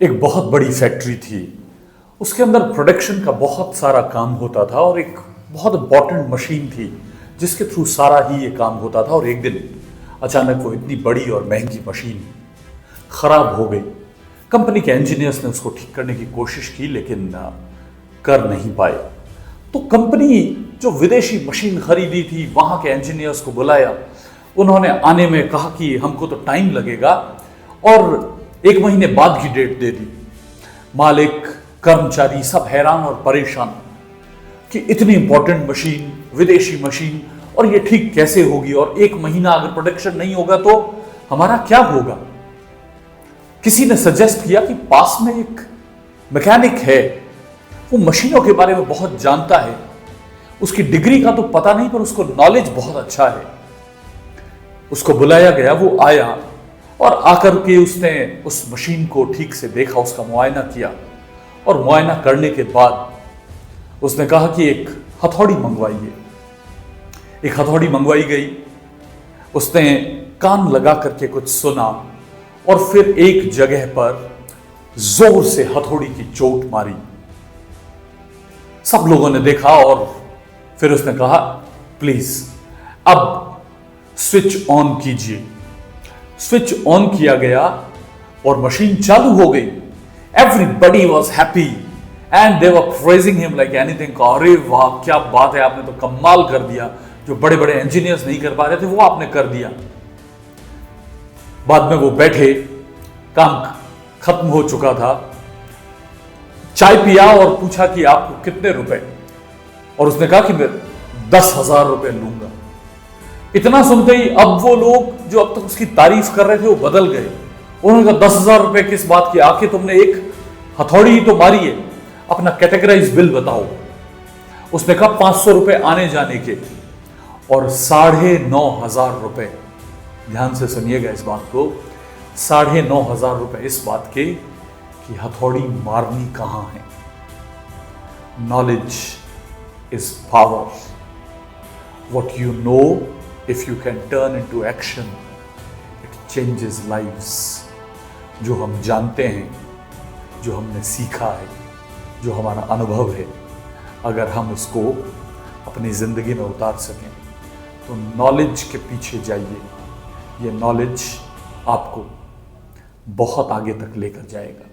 एक बहुत बड़ी फैक्ट्री थी। उसके अंदर प्रोडक्शन का बहुत सारा काम होता था और एक बहुत इंपॉर्टेंट मशीन थी जिसके थ्रू सारा ही ये काम होता था। और एक दिन अचानक वो इतनी बड़ी और महंगी मशीन खराब हो गई। कंपनी के इंजीनियर्स ने उसको ठीक करने की कोशिश की लेकिन कर नहीं पाए। तो कंपनी जो विदेशी मशीन खरीदी थी वहां के इंजीनियर्स को बुलाया। उन्होंने आने में कहा कि हमको तो टाइम लगेगा और 1 महीने बाद की डेट दे दी। मालिक, कर्मचारी सब हैरान और परेशान कि इतनी इंपॉर्टेंट मशीन, विदेशी मशीन, और ये ठीक कैसे होगी, और 1 महीना अगर प्रोडक्शन नहीं होगा तो हमारा क्या होगा। किसी ने सजेस्ट किया कि पास में एक मैकेनिक है, वो मशीनों के बारे में बहुत जानता है, उसकी डिग्री का तो पता नहीं पर उसको नॉलेज बहुत अच्छा है। उसको बुलाया गया, वो आया और आकर के उसने उस मशीन को ठीक से देखा, उसका मुआयना किया और मुआयना करने के बाद उसने कहा कि एक हथौड़ी मंगवाइए। एक हथौड़ी मंगवाई गई। उसने कान लगा करके कुछ सुना और फिर एक जगह पर जोर से हथौड़ी की चोट मारी। सब लोगों ने देखा और फिर उसने कहा, प्लीज अब स्विच ऑन कीजिए। स्विच ऑन किया गया और मशीन चालू हो गई। Everybody was happy and they were praising him like anything. अरे वाह, क्या बात है, आपने तो कमाल कर दिया। जो बड़े बड़े इंजीनियर्स नहीं कर पा रहे थे वो आपने कर दिया। बाद में वो बैठे, काम खत्म हो चुका था, चाय पिया और पूछा कि आपको कितने रुपए, और उसने कहा कि मैं 10,000 रुपए लूंगा। इतना सुनते ही अब वो लोग जो अब तक उसकी तारीफ कर रहे थे वो बदल गए। उन्होंने कहा 10,000 रुपए किस बात की, आके तुमने एक हथौड़ी ही तो मारी है, अपना कैटेगराइज बिल बताओ। उसने कहा 500 रुपए आने जाने के और 9,500 रुपए, ध्यान से सुनिएगा इस बात को, 9,500 रुपए इस बात के कि हथौड़ी मारनी कहां है। Knowledge is power. What you know, if you can turn into action, it changes lives. जो हम जानते हैं, जो हमने सीखा है, जो हमारा अनुभव है, अगर हम उसको अपनी जिंदगी में उतार सकें तो नॉलेज के पीछे जाइए। ये नॉलेज आपको बहुत आगे तक लेकर जाएगा।